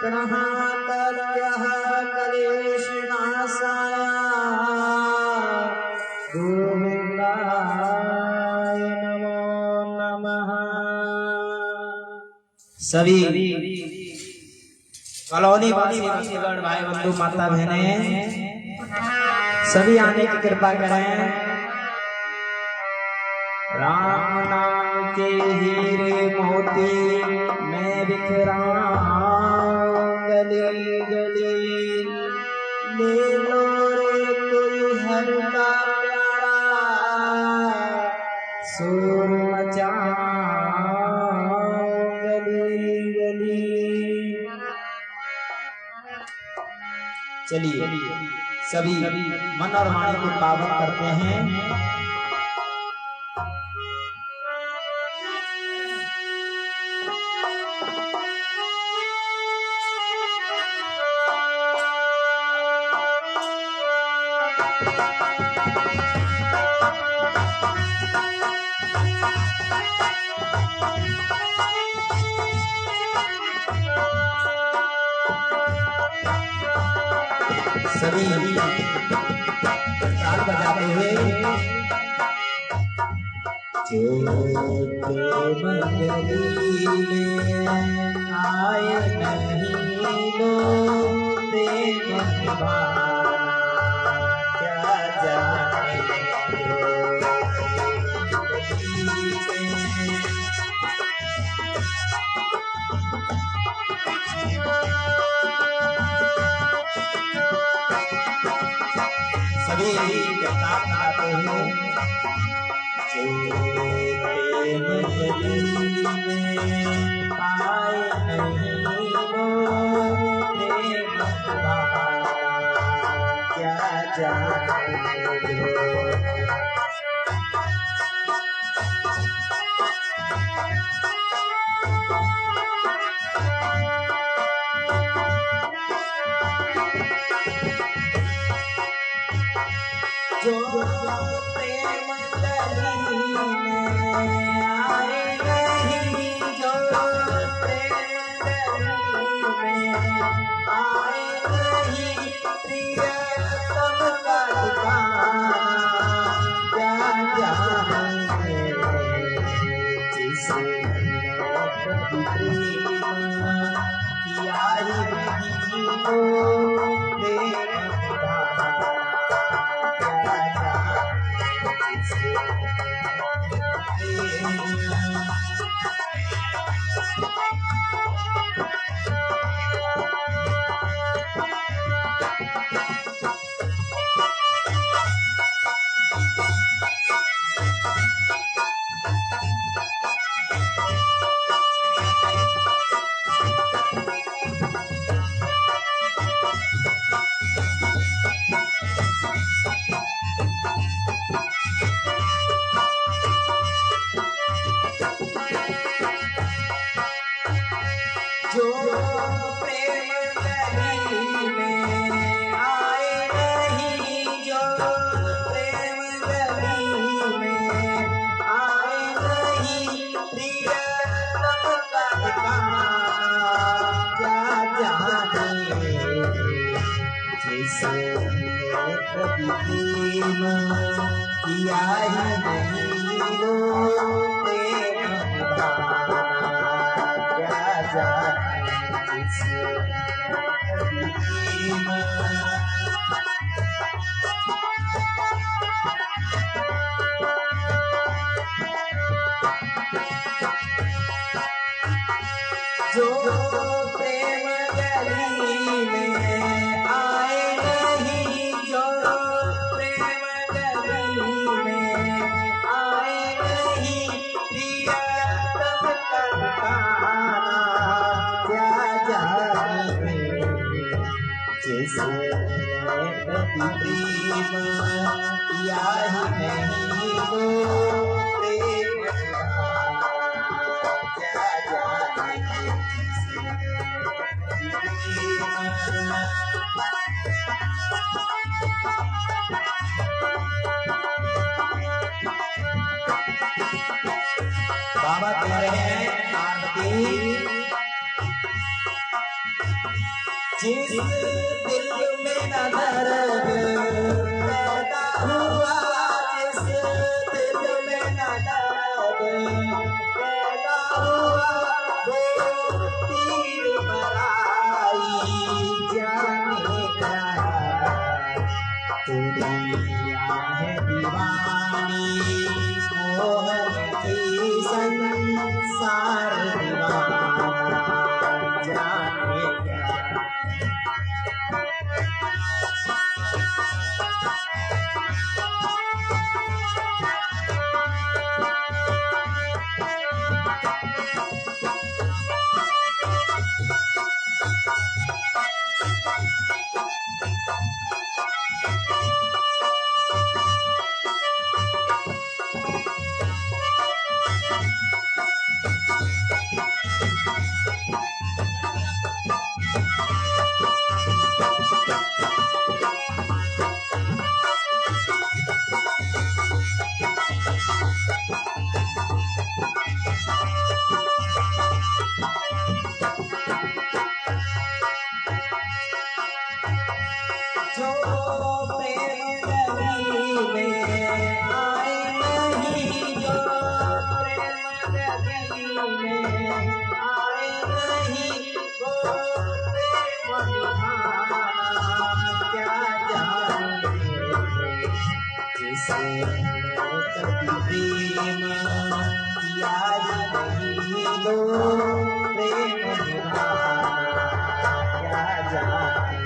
प्रणहातव्यः कलेशनाशाय गोविंदाय नमो नमः। सभी कॉलोनी वासी वासीगण भाई बंधु माता बहने सभी आने की कृपा करें। राम नाम के हीरे मोती मैं बिखराऊं गली गली, ले लो रे कोई हर का प्यारा शोर मचाऊं गली गली। चलिए सभी मन और वाणी को पावन करते हैं। सभी ताल बजाते हुए मंगली में आए नहीं लोग क्या जाने सभी ताल गाते हैं। आए नहीं क्या जाने जो प्रेम गली में आए नहीं, जो प्रेम गली में आए नहीं, प्रियतम का क्या जाने जिसे प्रेम किया ही नहीं वो प्रेम जो प्रेम गली में आए नहीं, जो प्रेम गली में आए नहीं, प्रियतम का क्या जाने जिसे कभी प्रेम किया ही नहीं वो प्रेम क्या जाने जिसे कभी प्रेम। जो प्रेम गली में आए नहीं, जो प्रेम गली में आए नहीं, प्रियतम का क्या जाने जिसे कभी प्रेम किया ही नहीं वो प्रेम क्या जाने बाबा कह रहे हैं आरती जिस दिल में न दर्द पैदा हुआ, जिस दिल में न दर्द पैदा हुआ, वो तीर बराई जाने का। तू दुनिया है दीवानी, मोहन की संसार दीवाना जाने का। जो प्रेम गली में आए नहीं, जो प्रेम गली में आए नहीं, वो प्रेम निभाना क्या जाने। जिसे कभी प्रेम किया नहीं, वो प्रेम निभाना क्या जाने।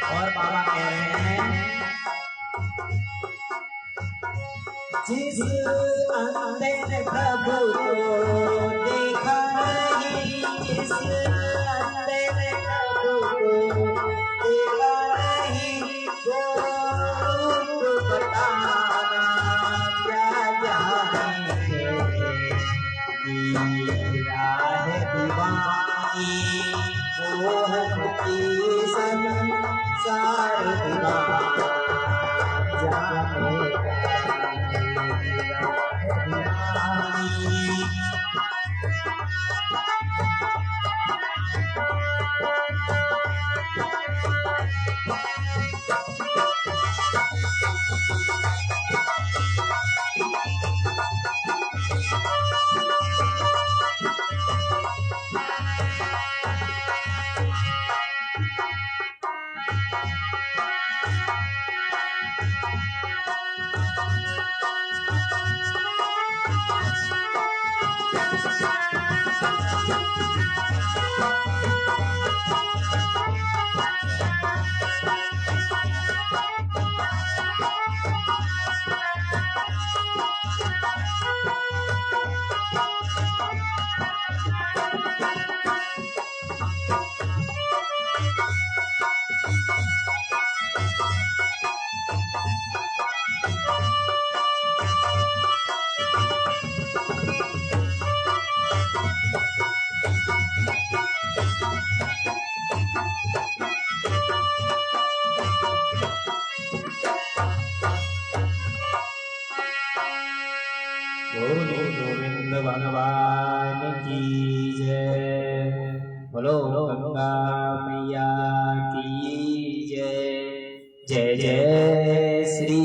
और बाबा कह रहे हैं, जिस अंधे ने प्रभु को देखा नहीं, जिस अंधे ने प्रभु को देखा नहीं, वो रूप बताना क्या जाने। मेरा है दीवानी, मोहन की संसार दीवाना जाने का। बोलो गोविंद भगवान की जय, बोलो गंगा मैया की जय। जय जय श्री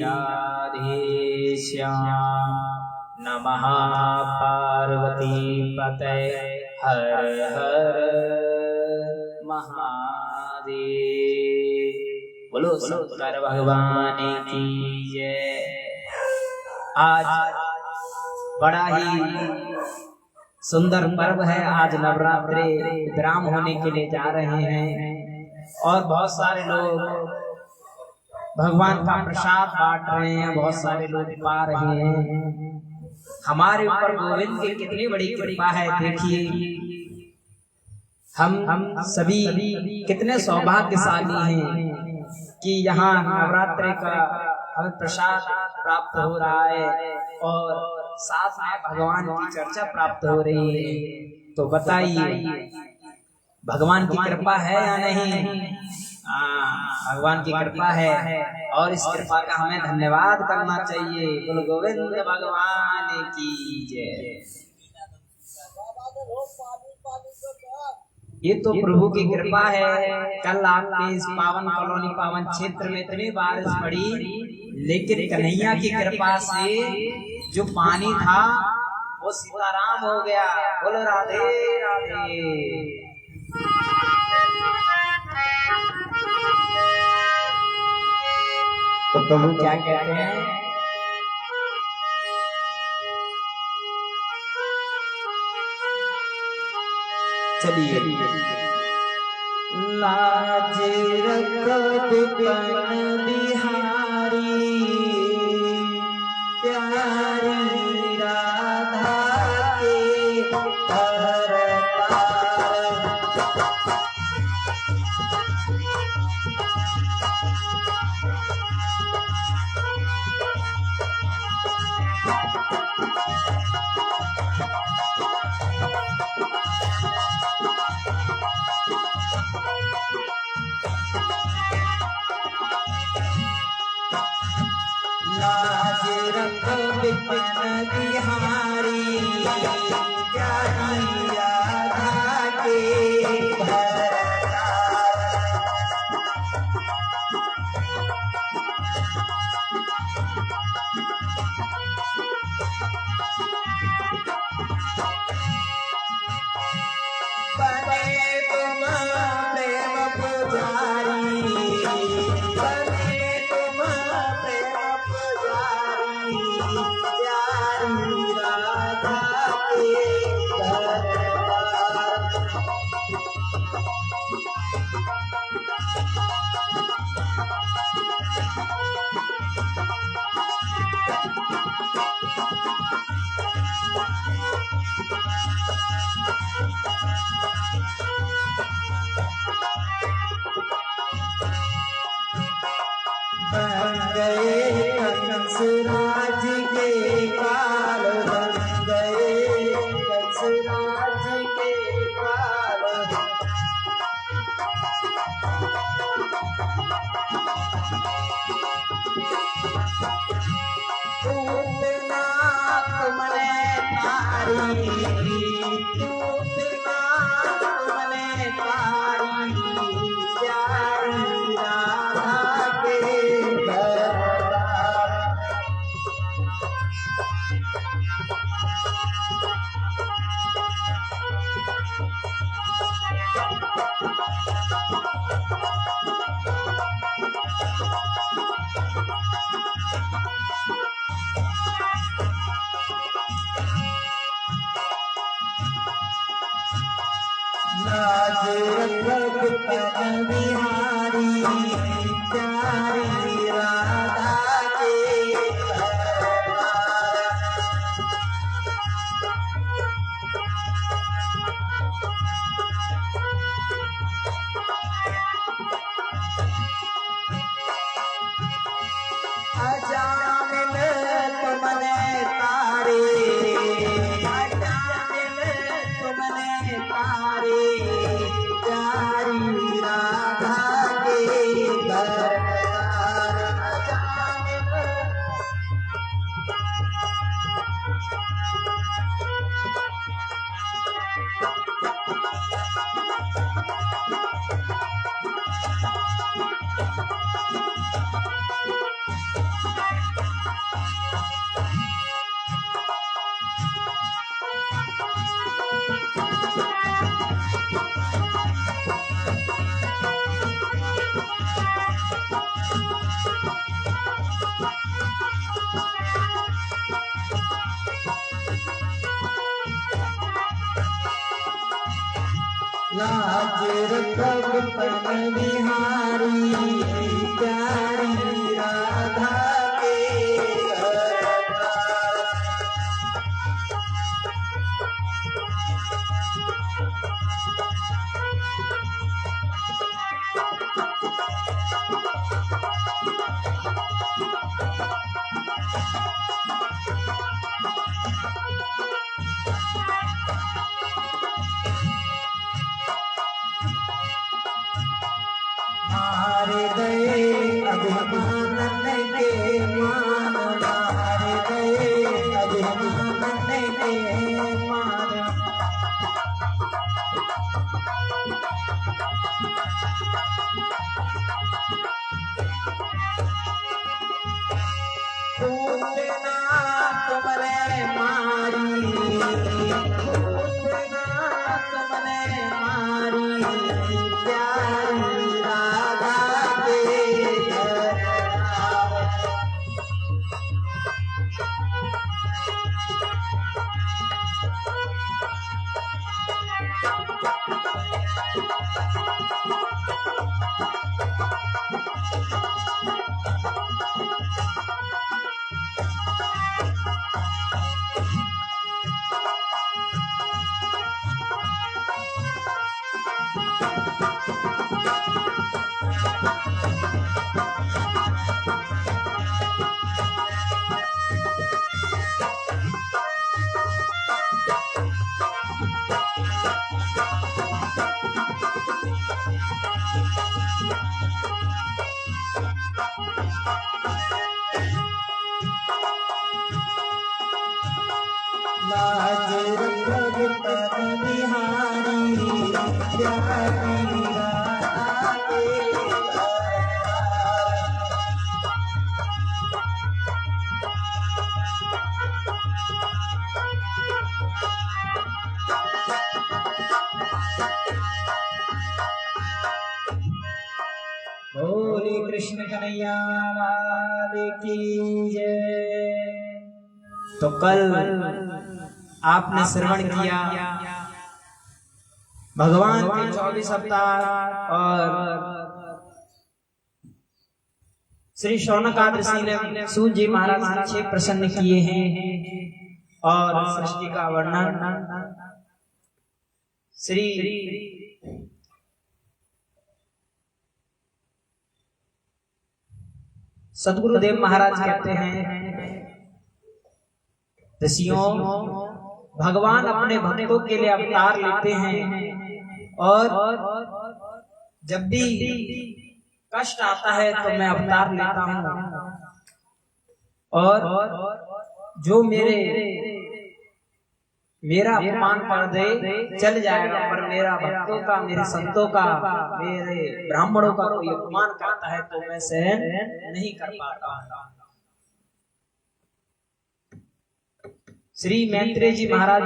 राधे श्याम। नमः पार्वती पते हर हर महादेव। बोलो शंकर भगवान की जय। आज बड़ा ही सुंदर पर्व है। आज नवरात्रि विराम होने के लिए जा रहे हैं और बहुत सारे लोग भगवान का प्रसाद बांट रहे हैं, बहुत सारे लोग पा रहे हैं। हमारे ऊपर गोविंद की कितनी बड़ी कृपा है। देखिए हम सभी कितने सौभाग्यशाली हैं कि यहाँ नवरात्रि का हमें प्रसाद प्राप्त हो रहा है और साथ में भगवान की चर्चा प्राप्त हो रही है। तो बताइए भगवान की कृपा है या नहीं? भगवान की कृपा है और इस कृपा का हमें धन्यवाद करना चाहिए। बोलो गोविंद भगवान की जय। ये तो प्रभु की कृपा है। कल आपके इस पावन कॉलोनी पावन क्षेत्र में इतनी बारिश पड़ी, लेकिन कन्हैया की कृपा से जो पानी था वो सीताराम हो गया। बोलो राधे राधे। तो प्रभु क्या कहते हैं? चलिए लाज रखो विपिन बिहारी प्यारी राधा के विपिन बिहारी प्यारी राधा के बने तुम प्रेम पुजारी, बने तुम प्रेम पुजारी प्यारी राधा के बन गए कंसराज के काल, बन गए कंसराज के काल। टूटना तुमने तारी, टूटना तुमने तारी प्यारी राधा के दरबार। लाज रखो विपिन बिहारी प्यारी राधा के दरबार। अजामिल तुमने तारे, अजामिल तुमने तारे प्यारी राधा के दरबार। अजामिल लाज रखो विपिन बिहारी प्यारी राधा के दरबार। पूतना तुमने मारी, पूतना तुमने मारी, प्यारी राधा के घर आओ। लाज रखत बिहारी, प्यारी राधा के घर। बोले कृष्ण कन्हैया लाल की जय। तो कल आपने श्रवण किया भगवान के 24 अवतार और श्री शौनकादि ने सूत जी महाराज से प्रसन्न किए हैं और सृष्टि का वर्णन श्री सदगुरुदेव महाराज कहते हैं, ऋषियों भगवान अपने भक्तों के लिए अवतार लेते हैं और जब भी कष्ट आता है तो मैं अवतार लेता हूँ और जो मेरा अपमान कर दे चल जाएगा, पर मेरा भक्तों का, मेरे संतों का, मेरे ब्राह्मणों का कोई अपमान करता है तो मैं सहन नहीं कर पाता। श्री मैत्रेय जी महाराज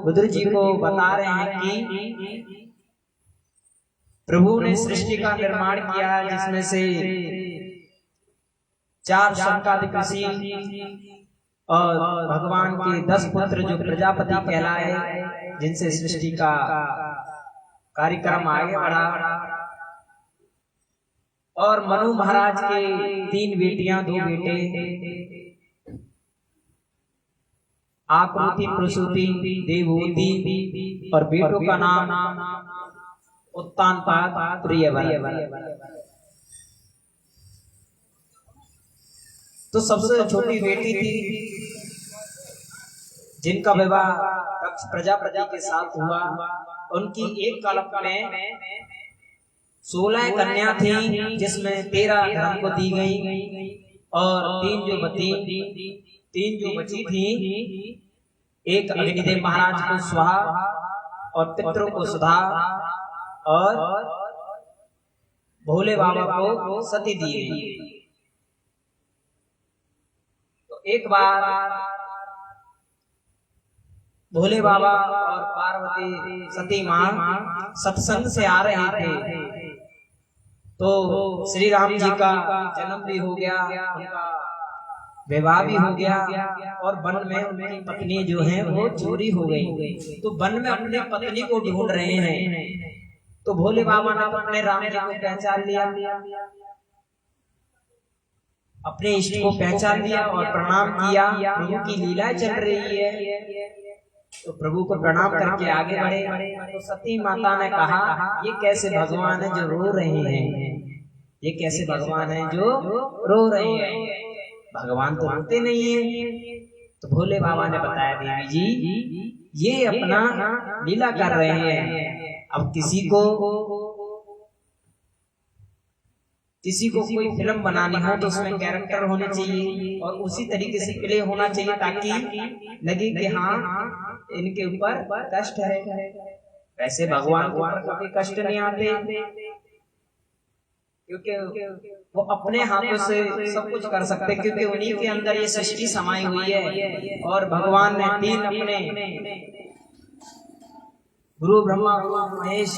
बुजुर्ग जी को बता रहे हैं कि प्रभु ने सृष्टि का निर्माण किया जिसमें से 4 शौनकादिक ऋषि और भगवान के 10 पुत्र जो प्रजापति कहलाए, जिनसे सृष्टि का कार्यक्रम आगे बढ़ा, और मनु महाराज के 3 बेटियां 2 बेटे, आकृति, प्रसूति, देवहूति, और बेटों का नाम उत्तानपाद, प्रियव्रत। तो सबसे छोटी बेटी थी जिनका विवाह दक्ष प्रजापति के साथ हुआ। उनकी एक कल्प में 16 कन्या थी, जिसमें 13 धर्म को दी गई और 3 जो बची थी, एक अग्निदेव महाराज को स्वाहा और पितरों को सुधा और भोले बाबा को सती दी गई। तो एक बार भोले बाबा और पार्वती सती मां सत्संग से आ रहे थे, तो श्री राम जी का जन्म भी हो गया, उनका विवाह भी हो गया और वन में उनकी पत्नी जो है वो चोरी हो गई। तो वन में अपनी पत्नी को ढूंढ रहे हैं, तो भोले बाबा ने अपने राम जी को पहचान लिया, अपने इष्ट को पहचान लिया और प्रणाम किया। प्रभु की लीलाएं चल रही है तो प्रभु को प्रणाम करके आगे बढ़े। तो सती माता ने कहा, ये कैसे भगवान है जो रो रहे हैं, ये कैसे भगवान है जो रो रहे हैं, भगवान तो रोते नहीं है। तो भोले बाबा ने बताया, देवी जी ये अपना लीला कर रहे हैं। अब किसी को कोई फिल्म बनानी हो तो उसमें कैरेक्टर होने चाहिए और उसी तरीके से प्ले होना चाहिए ताकि लगे कि हाँ इनके ऊपर कष्ट है। वैसे भगवान को कभी कष्ट नहीं आते, क्योंकि वो अपने हाथों से सब कुछ कर सकते, क्योंकि उन्हीं के अंदर ये सृष्टि समाई हुई है। और भगवान ने तीन अपने गुरु ब्रह्मा गुरु महेश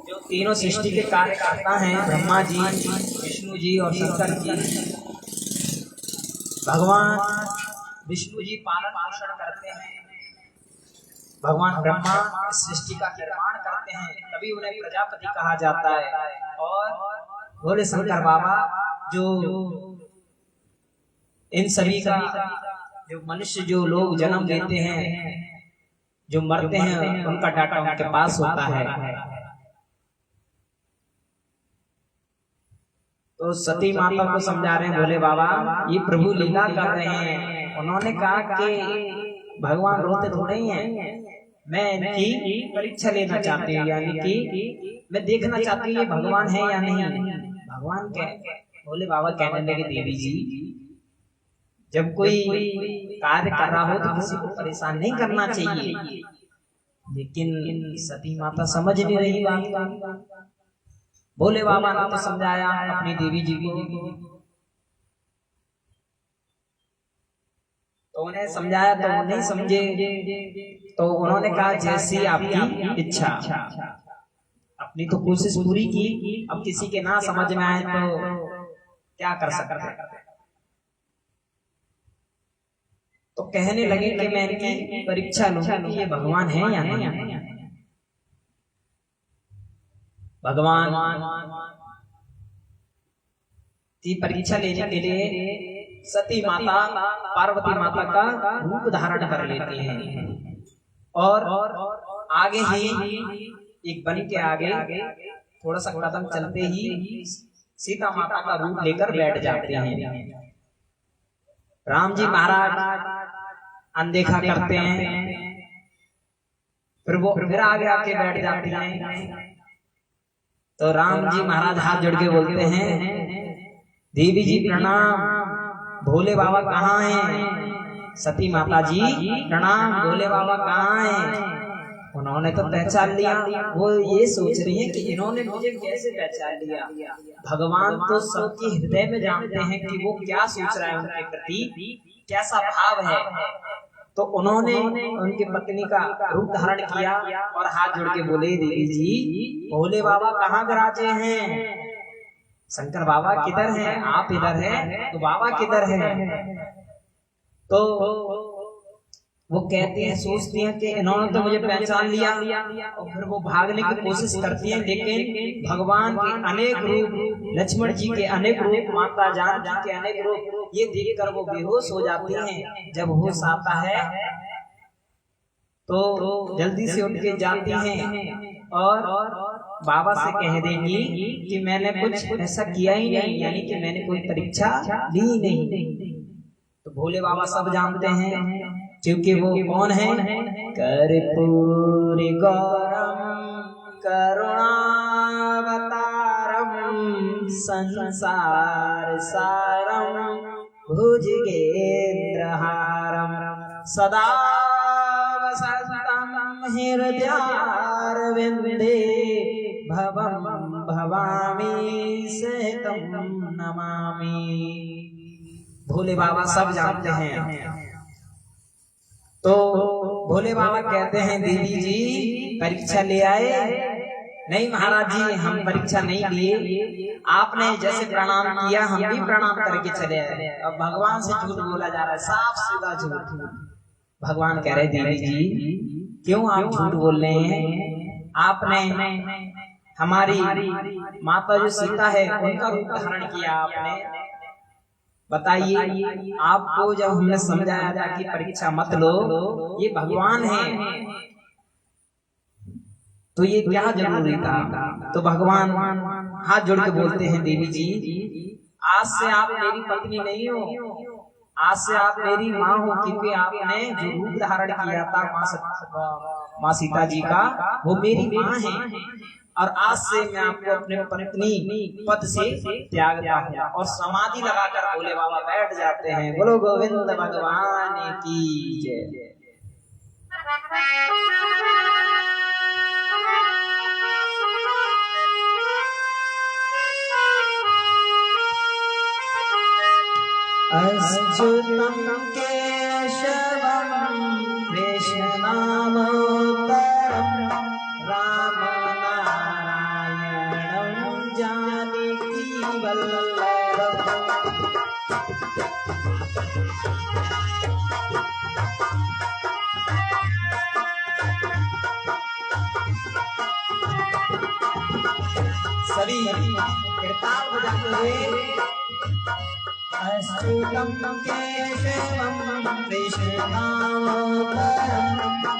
जो तीनों सृष्टि के कार्य करता है, ब्रह्मा जी, विष्णु जी और शंकर जी। भगवान विष्णु जी पालन पोषण करते हैं, भगवान ब्रह्मा सृष्टि का निर्माण करते हैं, तभी उन्हें प्रजापति कहा जाता है। और भोले शंकर बाबा जो इन सभी का जो मनुष्य जो लोग जन्म लेते हैं, जो मरते हैं, उनका डाटा उनके पास होता है। तो सती माता को समझा रहे हैं भोले बाबा, ये प्रभु लीला कर रहे हैं। उन्होंने कहा कि भगवान रोते थोड़े ही हैं, मैं इनकी परीक्षा लेना चाहती हूँ, यानी कि मैं देखना चाहती हूँ ये भगवान है या नहीं। भगवान भोले बाबा कहने लगे, देवी जी जब कोई कार्य कर रहा हो तो किसी को परेशान नहीं करना चाहिए। लेकिन सती माता समझ नहीं रही बात। भोले बाबा ने तो समझाया अपनी देवी जी को, तो उन्हें समझाया तो नहीं समझे। तो उन्होंने कहा जैसी आपकी इच्छा। अपनी तो कोशिश पूरी की, अब किसी के ना समझ में आए तो क्या कर सकते हैं। तो कहने लगे कि मैं इनकी परीक्षा लूंगा कि ये भगवान है या नहीं। भगवान की परीक्षा लेने के लिए सती माता पार्वती माता का रूप धारण कर लेती हैं और आगे ही एक बन के आगे थोड़ा सा कदम चलते ही सीता माता का रूप लेकर बैठ जाते हैं। राम जी महाराज अनदेखा करते हैं, फिर वो फिर आगे आके बैठ जाते हैं। तो राम जी महाराज हाथ जोड़ के बोलते हैं, देवी जी प्रणाम, भोले बाबा कहाँ हैं? सती माता जी प्रणाम, भोले बाबा कहाँ हैं? उन्होंने तो पहचान लिया। वो ये सोच रही है कि इन्होंने मुझे कैसे पहचान लिया। भगवान तो सबके हृदय में जानते हैं कि वो क्या सोच रहा है, उनके प्रति कैसा भाव है। तो उन्होंने उनकी पत्नी का रूप धारण किया और हाथ जोड़ के बोले, देवी जी भोले बाबा कहाँ विराजे हैं? शंकर बाबा किधर हैं? आप इधर हैं तो बाबा किधर हैं? तो वो कहती हैं, सोचती हैं कि इन्होंने तो मुझे पहचान लिया, और फिर वो भागने की कोशिश करती हैं। लेकिन भगवान के अनेक रूप, लक्ष्मण जी के अनेक रूप, माता जानकी के अनेक रूप, ये देखकर वो बेहोश हो जाती हैं। जब होश आता है तो जल्दी से उठ के जाती हैं और बाबा से कह देंगी कि मैंने कुछ ऐसा किया ही नहीं, यानी कि मैंने कोई परीक्षा ली ही नहीं। तो भोले बाबा सब जानते हैं, क्योंकि वो कौन है? कर्पूरी गौरम करुणावतारम संसार सारम भुजगेन्द्रहारम सदा वसंतम हृदयारविंदे भवम भवामी सहतम नमामि। भोले बाबा सब जानते हैं। तो भोले बाबा कहते हैं, देवी जी परीक्षा ले आए? नहीं महाराज जी, हम परीक्षा नहीं लिए, आपने जैसे प्रणाम किया हम भी प्रणाम करके चले आए। अब भगवान से झूठ बोला जा रहा है, साफ सीधा झूठ। भगवान कह रहे, देवी जी क्यों आप झूठ बोल रहे हैं? आपने हमारी माता जो सीता है उनका रूप धारण किया आपने। बताइए, आपको जब हमने समझाया था कि परीक्षा मत लो, ये भगवान है, तो ये क्या जरूरी था? तो भगवान हाथ जोड़ के बोलते हैं, देवी जी आज से आप मेरी पत्नी नहीं हो, आज से आप मेरी माँ हो, क्योंकि आपने जो रूप धारण किया था माँ सीता जी का, वो मेरी माँ है। और आज से मैं आपको अपने पत्नी पद से त्यागता हूँ। और समाधि लगाकर भोले बाबा बैठ जाते हैं। बोलो गोविंद भगवान की जय। अच्युतं केशवं कृष्णनामोत्तरं रामनारायणं जानकीवल्लभम्। सभी कीर्तन बजाते हुए अच्युतं केशवं कृष्णनामोत्तरं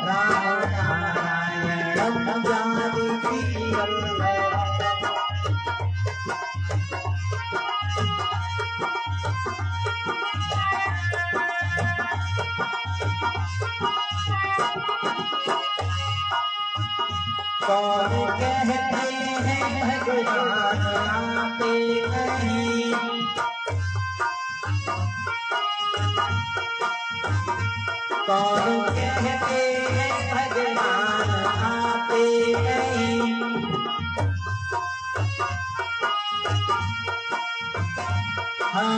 रामनारायणं जानकीवल्लभम्। कौन कहते हैं भगवान आते नहीं, कौन कहते हैं भगवान आते नहीं, हम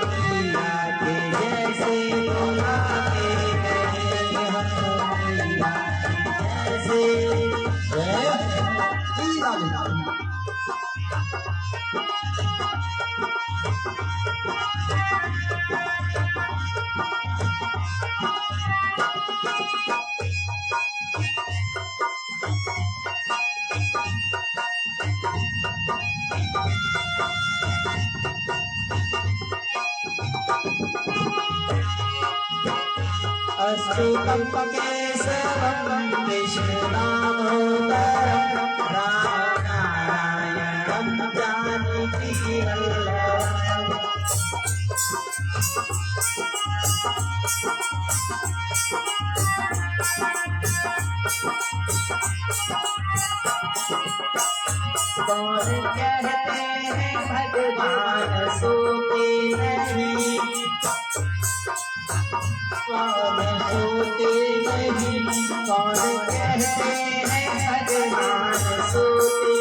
मैया के जैसे बुलाते नहीं, हम मैया के जैसे अच्युतं केशवं कृष्णनामोत्तरं रामनारायणं जानकीवल्लभम्। कौन कहते हैं भगवान सोते नहीं, कौन सोते नहीं, कौन कहते हैं भगवान सोते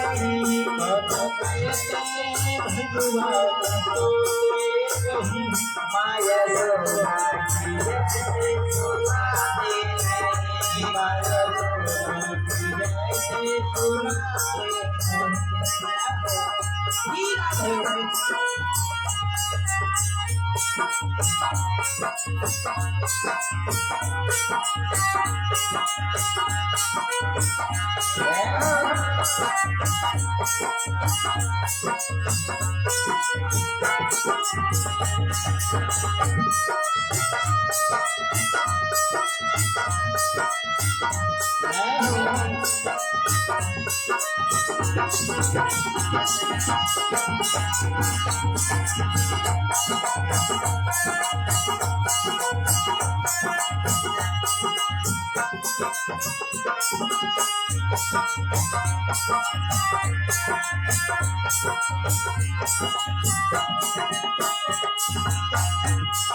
नहीं, कौन कहते हैं भगवान सोते नहीं, माया सोना की जैसे सुलाते नहीं, माया सोना की जैसे सुलाते नहीं।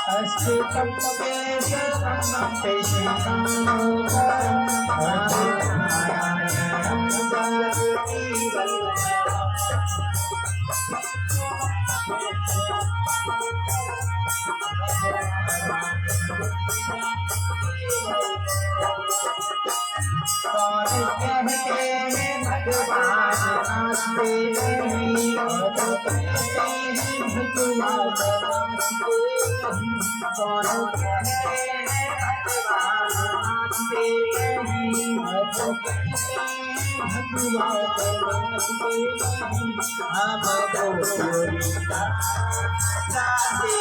अच्युतं केशवं कृष्णनामोत्तरं रामनारायणं कौन कहते हैं भगवान आते नहीं, कौन कहते हैं भगवान आते नहीं, कौन कहते हैं भगवान आते नहीं, कौन कहते हैं भगवान आते नहीं, हम तो जाते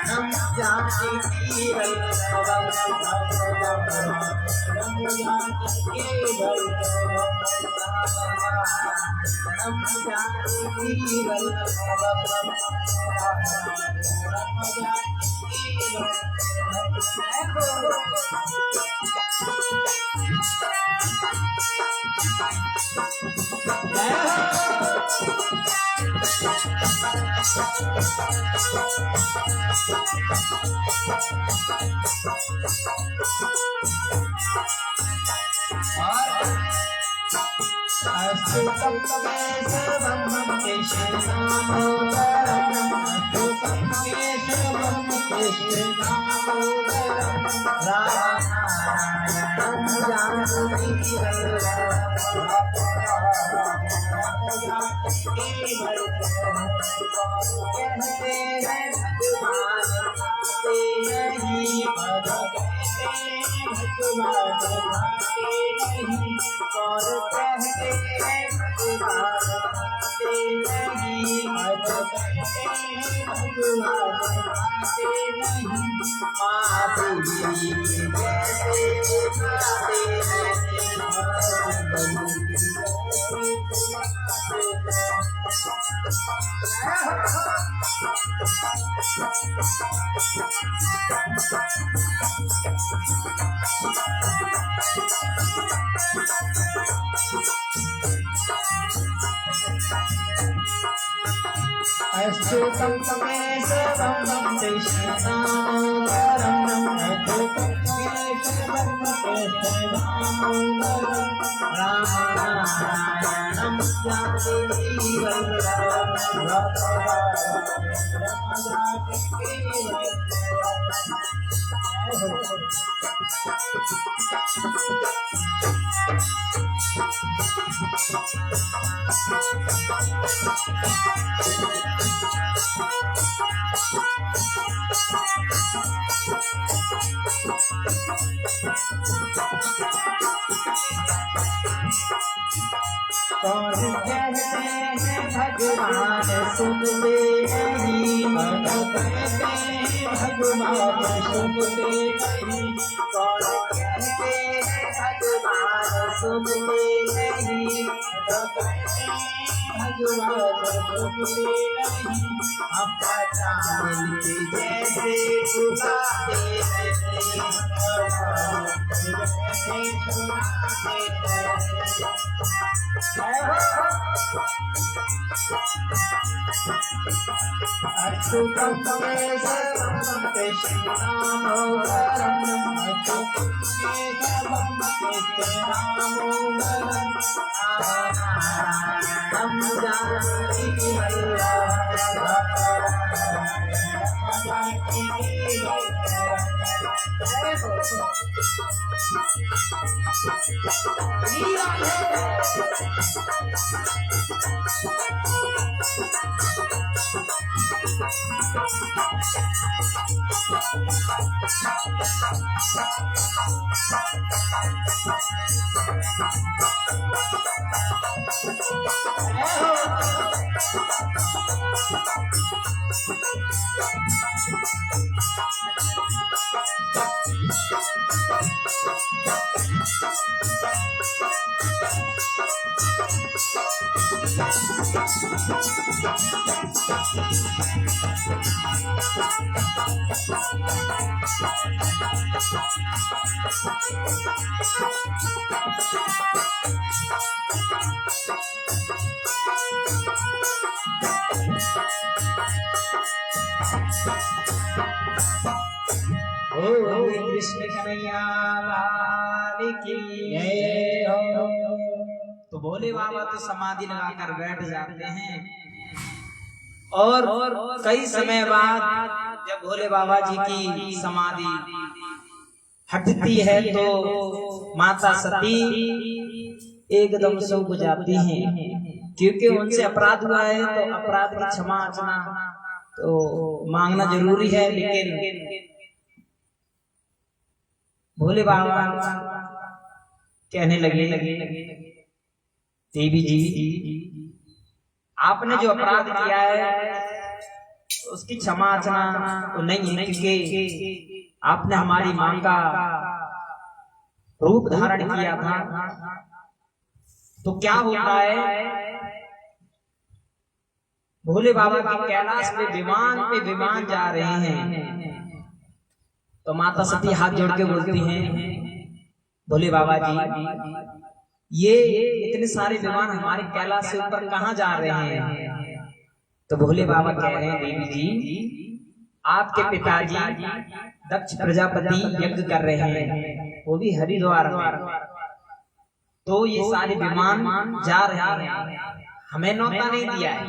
रामनारायणं जानकीवल्लभम्। कृष्ण कन्हैया लाल की जय हो। तो भोले बाबा तो समाधि लगाकर बैठ जाते हैं और कई समय बाद जब भोले बाबा जी की समाधि हटती है तो माता सती एकदम सो जाती हैं, क्योंकि उनसे अपराध हुआ है तो अपराध की क्षमा तो मांगना जरूरी है। लेकिन भोले बाबा कहने लगे देवी जी आपने जो अपराध किया है उसकी क्षमा तो नहीं है, क्योंकि आपने हमारी मां का रूप धारण किया था। तो क्या होता है, भोले बाबा के कैलाश पे विमान जा रहे हैं तो माता सती हाथ जोड़ के बोलती हैं भोले बाबा जी ये इतने सारे विमान हमारे कैलाश से ऊपर कहाँ जा रहे हैं। तो भोले बाबा कह रहे हैं देवी जी, आपके पिताजी दक्ष प्रजापति यज्ञ कर रहे हैं, वो भी हरिद्वार में, तो ये सारे विमान जा रहे हैं, हमें न्योता नहीं दिया है।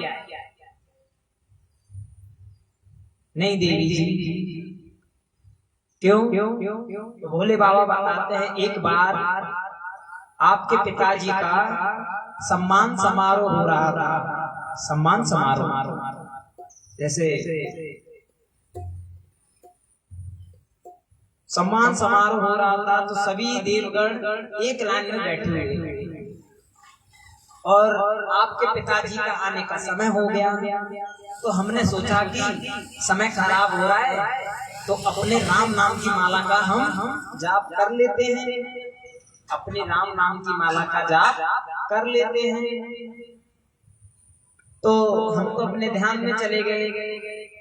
नहीं देवी जी, क्यों? तो भोले बाबा बताते हैं, एक बार आपके पिताजी का सम्मान समारोह हो रहा था। सम्मान समारोह जैसे सम्मान समारोह हो रहा था, तो सभी देवगण एक लाइन में बैठे हुए और आपके पिताजी का आने का समय हो गया। तो हमने सोचा कि समय खराब हो रहा है, तो अपने राम नाम की माला का हम जाप कर लेते हैं, अपने राम नाम की माला का जाप कर लेते हैं। तो हम तो अपने ध्यान में चले गए।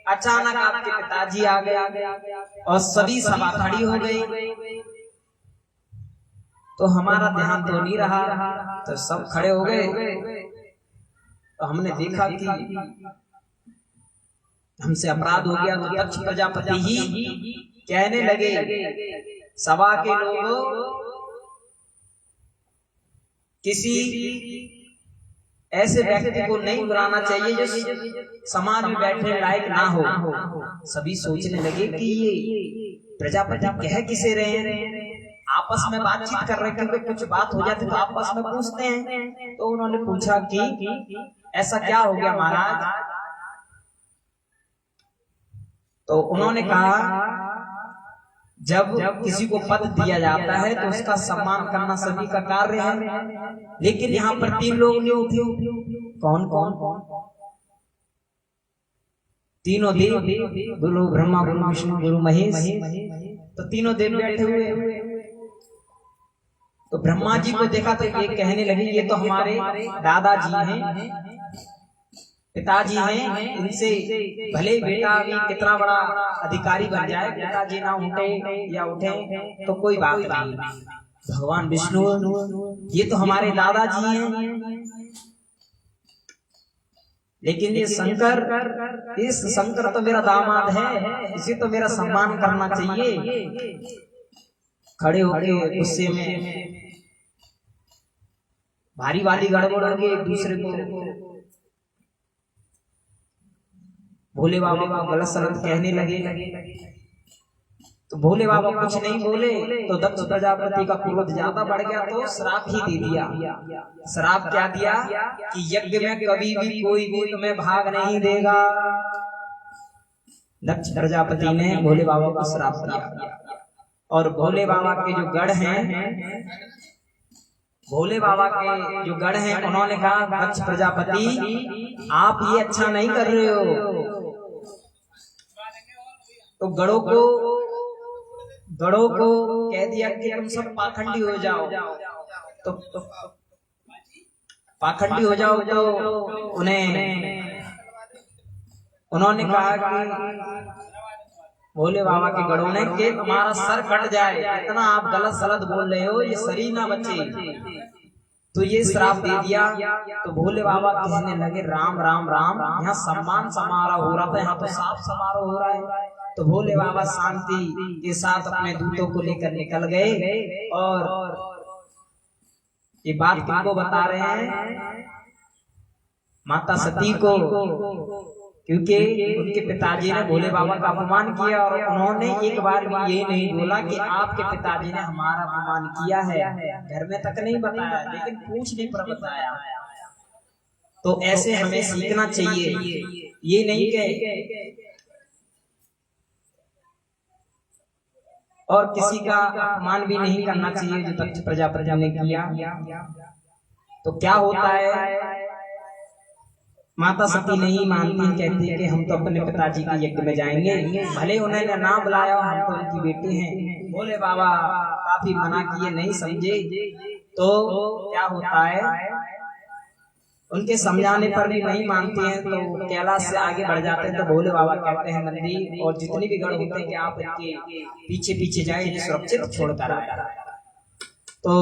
अचानक आपके पिताजी आ गए और सभी सभा खड़ी हो गई। तो हमारा ध्यान तो नहीं रहा, तो सब खड़े हो गए। तो हमने देखा कि हमसे अपराध हो गया। तो दक्ष प्रजापति ही कहने लगे, सभा के लोगों, किसी ऐसे व्यक्ति को नहीं बुलाना चाहिए जो समाज में बैठने लायक ना हो। सभी सोचने लगे कि ये प्रजापति कह किसे रहे हैं, आपस में बातचीत कर रहे, क्योंकि कुछ बात हो जाती तो आपस में पूछते हैं। तो उन्होंने पूछा कि ऐसा क्या हो गया महाराज? तो उन्होंने कहा, जब किसी को पद दिया जाता है तो उसका सम्मान करना सभी का कार्य है, लेकिन यहाँ पर 3 लोग नहीं उठे। कौन कौन? तीनों देव, गुरु ब्रह्मा, गुरु विष्णु, गुरु महेश। तो तीनों देव बैठे हुए। तो ब्रह्मा जी को देखा तो ये कहने लगे, ये तो हमारे दादाजी हैं, पिताजी हैं, इनसे भले बेटा भी कितना बड़ा अधिकारी बन जाए, पिताजी ना उठे या उठे तो कोई बात नहीं। भगवान विष्णु, ये तो हमारे दादाजी हैं, लेकिन ये शंकर, इस शंकर तो मेरा दामाद है, इसे तो मेरा सम्मान करना चाहिए। खड़े होके गुस्से में भारी वाली गड़बड़ हो गई, एक दूसरे को भोले बाबा को गलत सलत कहने लगे। तो भोले बाबा कुछ नहीं बोले। तो दक्ष प्रजापति का क्रोध ज्यादा बढ़ गया, तो श्राप ही दे दिया। श्राप क्या दिया कि यज्ञ में कभी भी कोई भी तुम्हें भाग नहीं देगा। दक्ष प्रजापति ने भोले बाबा को श्राप दिया। और भोले बाबा के जो गढ़ हैं, भोले बाबा के जो गढ़ हैं, उन्होंने कहा, दक्ष प्रजापति आप ये अच्छा नहीं कर रहे हो। तो गढ़ों को कह दिया कि तुम सब पाखंडी हो जाओ। तो पाखंडी हो जाओ। तो उन्होंने कहा कि भोले बाबा के गढ़ों ने कि तुम्हारा सर कट जाए, इतना आप गलत सलत बोल रहे हो, ये शरीर ना बचे। तो ये श्राप दे दिया। तो भोले बाबा कहने लगे, राम राम राम, यहाँ सम्मान समारोह हो रहा था, यहाँ तो साफ समारोह हो रहा है। तो भोले बाबा शांति के साथ अपने दूतों को लेकर निकल गए और ये बात किनको बता रहे हैं? माता सती को, क्योंकि उनके पिताजी ने भोले बाबा का अपमान किया और उन्होंने एक बार भी ये नहीं बोला कि आपके पिताजी ने हमारा अपमान किया है। घर में तक नहीं बताया, लेकिन पूछने पर बताया। तो ऐसे हमें सीखना चाहिए, ये नहीं कि और किसी का अपमान भी नहीं करना चाहिए जो दक्ष प्रजापति ने किया। तो क्या होता है, माता सती नहीं मानती, कहती है कि हम तो अपने पिताजी के यज्ञ में जाएंगे, भले उन्होंने ना बुलाया, हम तो उनकी बेटी हैं। भोले बाबा काफी मना किए, नहीं समझे। तो क्या होता है, उनके समझाने पर भी नहीं मानते हैं। तो कैलाश से आगे बढ़ जाते हैं। तो भोले बाबा कहते हैं, नंदी और जितने भी गण होते हैं कि आप इनके पीछे पीछे जाए, सुरक्षित छोड़कर आए। तो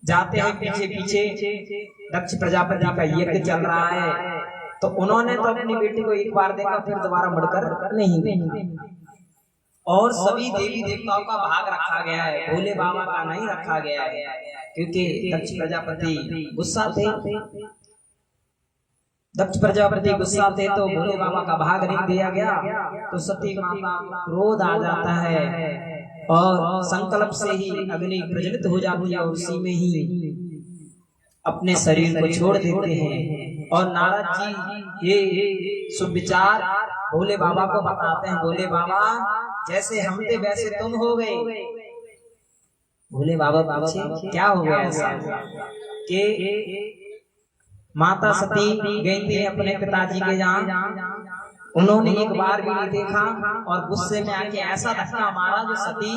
जाते हैं पीछे पीछे। दक्ष प्रजापति का यज्ञ चल रहा है तो उन्होंने तो अपनी बेटी को एक बार देखा, फिर दोबारा मुड़कर नहीं देखा। और सभी देवी देवताओं का भाग रखा गया है, भोले बाबा का नहीं रखा गया है, क्योंकि दक्ष प्रजापति गुस्सा थे। दक्ष प्रजापति गुस्सा थे तो भोले बाबा का भाग नहीं दिया गया। तो सती माता क्रोध आ जाता है और संकल्प से ही अग्नि प्रज्वलित हो जाती है और उसी में ही अपने शरीर को छोड़ देते हैं। और नारद जी ये सुविचार भोले बाबा को बताते हैं। भोले बाबा जैसे हम थे वैसे तुम हो गए। भोले बाबा पूछे क्या हो गया ऐसा कि माता सती गई थी अपने पिताजी के यहाँ, उन्होंने एक बार भी नहीं देखा और गुस्से में आके ऐसा धक्का मारा जो सती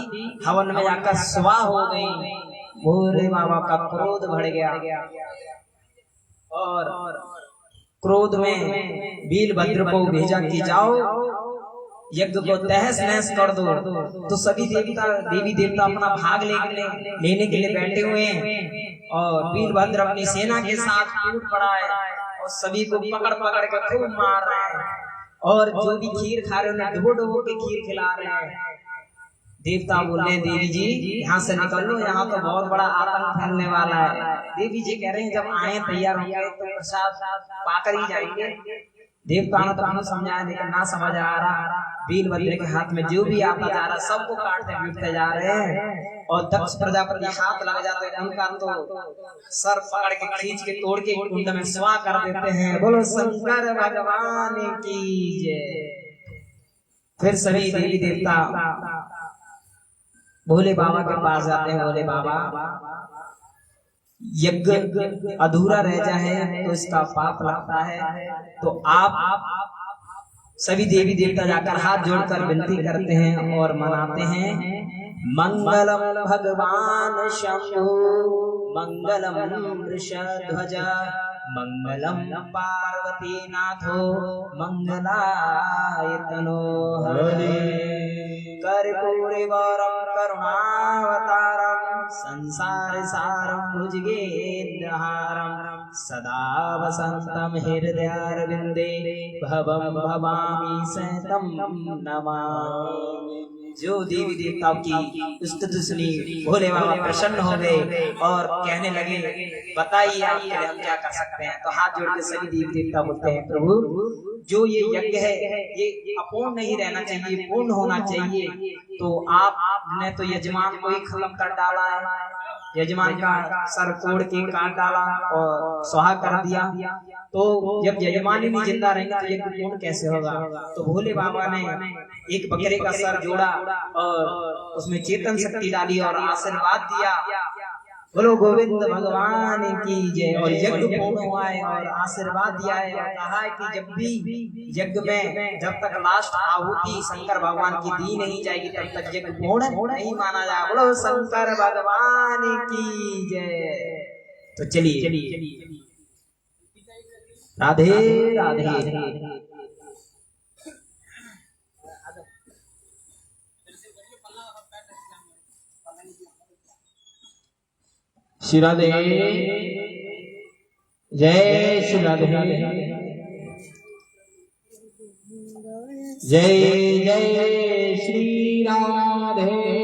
हवन में जाकर स्वाह हो गई। भोले बाबा का क्रोध बढ़ गया और क्रोध में वीरभद्र को भेजा कि जाओ यज्ञ को तहस नहस कर दो। तो सभी देवी देवता अपना भाग लेने के लिए बैठे हुए हैं और वीरभद्र अपनी सेना के साथ टूट पड़ा है और सभी को पकड़ पकड़ के खूब मार रहे हैं और जो भी खीर खा रहे हैं उन्हें डुबो डुबो के खीर खिला रहे हैं। देवता बोल रहे देवी जी यहाँ से निकल लो, यहाँ तो बहुत बड़ा आतंक फैलने वाला है। देवी जी कह रहे हैं जब आए तैयार हो गए तो प्रसाद पाकर ही जाएंगे। देवताओं ने तो समझाया लेकिन ना समझ आ रहा। वीरभद्र के हाथ में जो भी आता जा रहा सबको काटते पीटते जा रहे हैं और दक्ष प्रजापति हाथ लग जाते हैं, उनका तो सर पकड़ के खींच के तोड़ के कुंड में स्वाह कर देते हैं। बोलो शंकर भगवान की जय। फिर सभी देवी देवता भोले बाबा के पास जाते हैं। भोले बाबा यज्ञ अधूरा रह जाए तो इसका पाप लगता है, तो आप सभी देवी देवता जाकर हाथ जोड़कर विनती करते हैं और मनाते हैं। मंगलम भगवान शंभु मंगलम वृषध्वज मंगलम पार्वती नाथो मंगलाय तनो हरे। कर्पूरे गौरम करुणावतारम संसार सारम भुजगेन्द्रहारम सदा वसंतम हृदयारविंदे भवम भवामी सतम नमामि। जो देवी देवताओं की स्तुति सुनी भोले बाबा प्रसन्न हो गए और कहने लगे बताइए आपके लिए हम क्या कर सकते हैं। तो हाथ जोड़ के सभी देवी देवता बोलते हैं प्रभु जो ये यज्ञ है ये अपूर्ण नहीं रहना चाहिए, पूर्ण होना चाहिए। तो आपने तो यजमान को ही खत्म कर डाला है, यजमान का सर तोड़ के काट डाला और स्वाहा कर दिया। तो जब यजमान ही नहीं जिंदा रहेंगे तो यज्ञ पूर्ण कैसे होगा। तो भोले बाबा ने एक बकरे का सर जोड़ा और उसमें चेतन शक्ति डाली और आशीर्वाद दिया। बोलो गोविंद भगवान की जय। और यज्ञ पूर्ण हुआ है और आशीर्वाद दिया है और कहा है कि जब भी यज्ञ में जब तक लास्ट आहुति शंकर भगवान की दी नहीं जाएगी तब तक यज्ञ पूर्ण नहीं माना जाए। बोलो शंकर भगवान की जय। तो चलिए राधे राधे। श्री राधे जय श्री राधे जय जय श्री राधे।